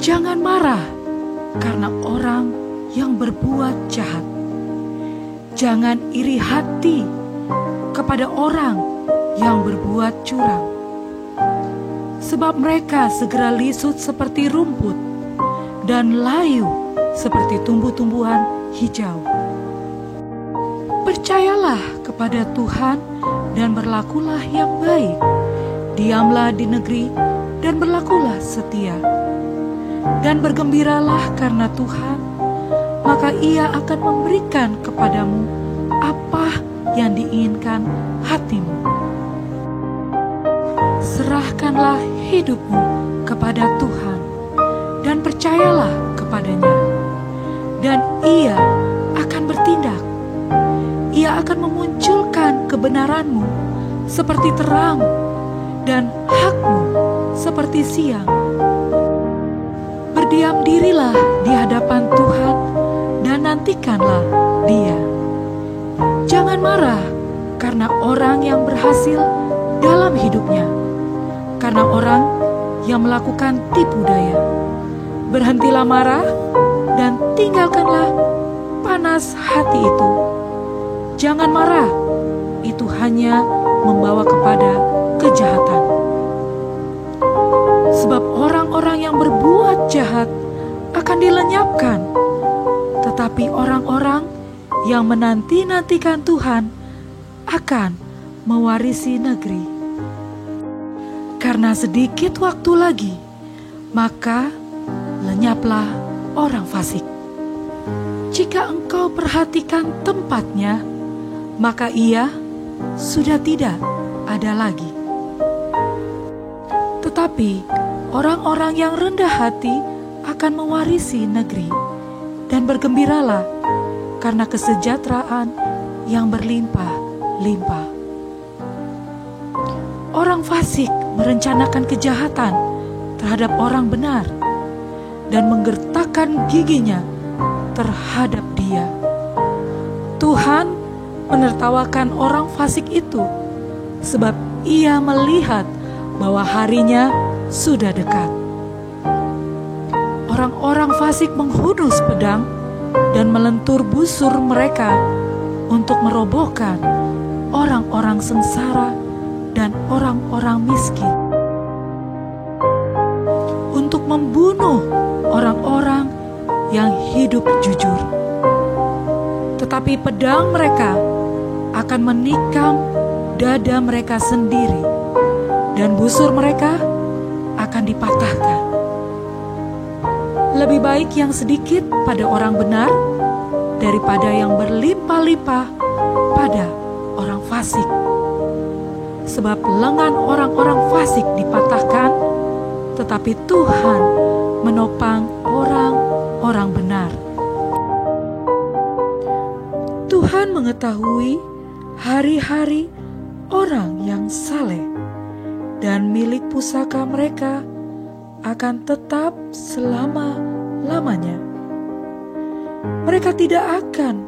Jangan marah karena orang yang berbuat jahat. Jangan iri hati kepada orang yang berbuat curang, sebab mereka segera lisut seperti rumput dan layu seperti tumbuh-tumbuhan hijau. Percayalah kepada Tuhan dan berlakulah yang baik. Diamlah di negeri dan berlakulah setia. Dan bergembiralah karena Tuhan, maka Ia akan memberikan kepadamu apa yang diinginkan hatimu. Serahkanlah hidupmu kepada Tuhan dan percayalah kepadanya, dan Ia akan bertindak. Ia akan memunculkan kebenaranmu seperti terang dan hakmu seperti siang. Berdiam dirilah di hadapan Tuhan dan nantikanlah Dia. Jangan marah karena orang yang berhasil dalam hidupnya, karena orang yang melakukan tipu daya. Berhentilah marah dan tinggalkanlah panas hati itu. Jangan marah, itu hanya membawa kepada kejahatan. Sebab orang-orang yang berbuat jahat akan dilenyapkan, tetapi orang-orang yang menanti-nantikan Tuhan akan mewarisi negeri. Karena sedikit waktu lagi, maka lenyaplah orang fasik. Jika engkau perhatikan tempatnya, maka ia sudah tidak ada lagi. Tetapi orang-orang yang rendah hati akan mewarisi negeri, dan bergembiralah karena kesejahteraan yang berlimpah-limpah. Orang fasik merencanakan kejahatan terhadap orang benar dan menggertakkan giginya terhadap dia. Tuhan menertawakan orang fasik itu, sebab Ia melihat bahwa harinya sudah dekat. Orang-orang fasik menghunus pedang dan melentur busur mereka untuk merobohkan orang-orang sengsara dan orang-orang miskin, untuk membunuh orang-orang yang hidup jujur. Tetapi pedang mereka akan menikam dada mereka sendiri, dan busur mereka akan dipatahkan. Lebih baik yang sedikit pada orang benar daripada yang berlimpah-limpah pada orang fasik. Sebab lengan orang-orang fasik dipatahkan, tetapi Tuhan menopang orang-orang benar. Tuhan mengetahui hari-hari orang yang saleh, dan milik pusaka mereka akan tetap selama-lamanya. Mereka tidak akan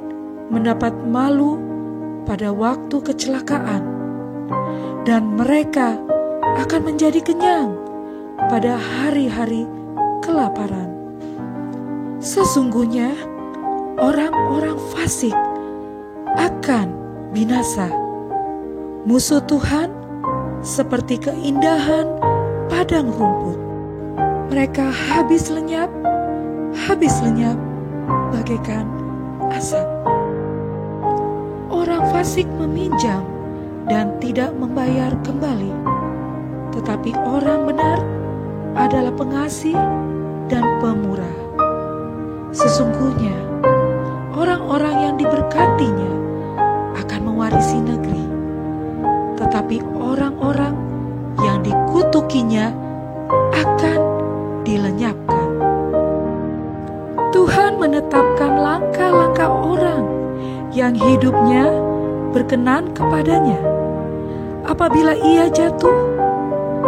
mendapat malu pada waktu kecelakaan, dan mereka akan menjadi kenyang pada hari-hari kelaparan. Sesungguhnya orang-orang fasik akan binasa. Musuh Tuhan seperti keindahan padang rumput. Mereka habis lenyap bagaikan asap. Orang fasik meminjam dan tidak membayar kembali, tetapi orang benar adalah pengasih dan pemurah. Sesungguhnya orang-orang yang diberkatinya akan mewarisi negeri, tetapi orang-orang yang dikutukinya akan dilenyapkan. Tuhan menetapkan langkah-langkah orang yang hidupnya berkenan kepadanya. Apabila ia jatuh,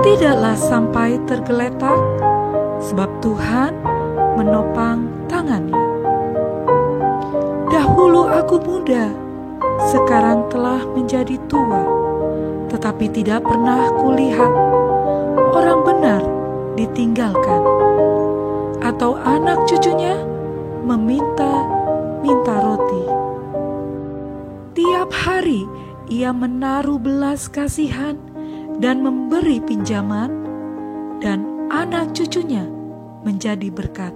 tidaklah sampai tergeletak, sebab Tuhan menopang tangannya. Dahulu aku muda, sekarang telah menjadi tua, tetapi tidak pernah kulihat orang benar ditinggalkan atau anak cucunya meminta roti. Tiap hari ia menaruh belas kasihan dan memberi pinjaman, dan anak cucunya menjadi berkat.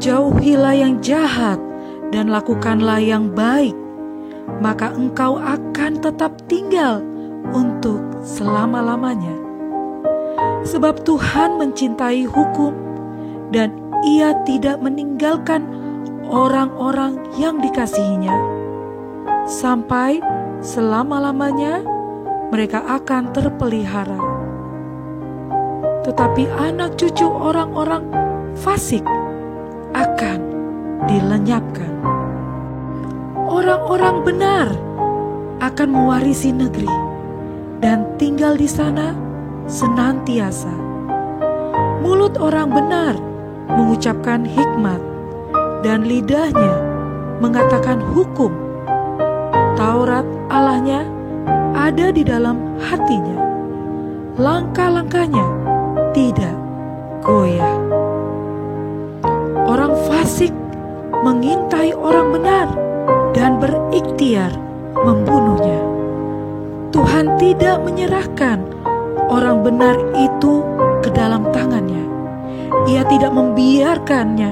Jauhilah yang jahat dan lakukanlah yang baik, maka engkau akan tetap tinggal untuk selama-lamanya. Sebab Tuhan mencintai hukum, dan Ia tidak meninggalkan orang-orang yang dikasihinya. Sampai selama-lamanya mereka akan terpelihara. Tetapi anak cucu orang-orang fasik akan dilenyapkan. Orang-orang benar akan mewarisi negeri dan tinggal di sana senantiasa. Mulut orang benar mengucapkan hikmat, dan lidahnya mengatakan hukum. Taurat Allahnya ada di dalam hatinya, langkah-langkahnya tidak goyah. Orang fasik mengintai orang benar dan berikhtiar membunuhnya. Tuhan tidak menyerahkan orang benar itu ke dalam tangannya. Ia tidak membiarkannya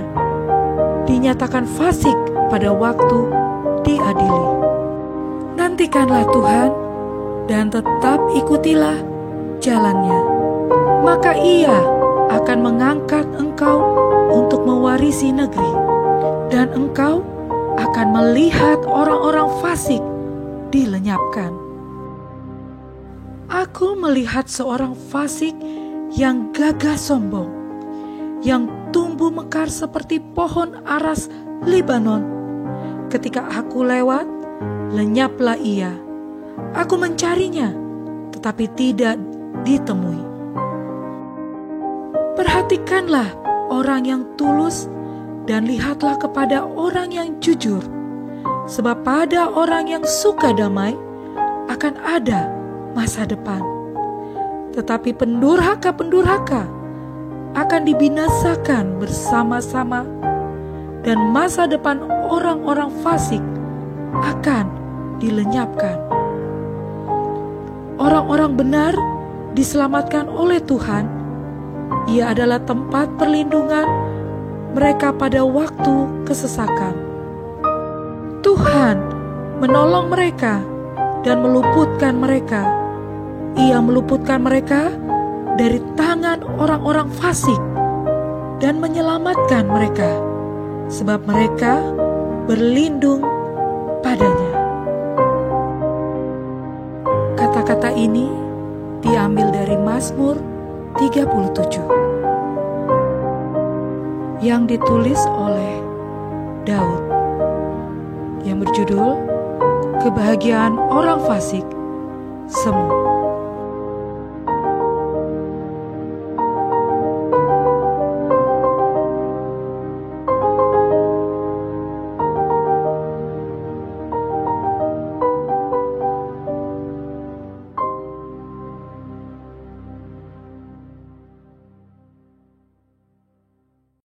dinyatakan fasik pada waktu diadili. Nantikanlah Tuhan dan tetap ikutilah jalannya, maka Ia akan mengangkat engkau untuk mewarisi negeri, dan engkau akan melihat orang-orang fasik dilenyapkan. Aku melihat seorang fasik yang gagah sombong, yang tumbuh mekar seperti pohon aras Libanon. Ketika aku lewat, lenyaplah ia. Aku mencarinya, tetapi tidak ditemui. Perhatikanlah orang yang tulus dan lihatlah kepada orang yang jujur. Sebab pada orang yang suka damai akan ada masa depan. Tetapi pendurhaka-pendurhaka akan dibinasakan bersama-sama, dan masa depan orang-orang fasik akan dilenyapkan. Orang-orang benar diselamatkan oleh Tuhan. Ia adalah tempat perlindungan mereka pada waktu kesesakan. Tuhan menolong mereka dan meluputkan mereka. Ia meluputkan mereka dari tangan orang-orang fasik dan menyelamatkan mereka, sebab mereka berlindung padanya. Kata-kata ini diambil dari Mazmur 37 yang ditulis oleh Daud, yang berjudul Kebahagiaan Orang Fasik Semu.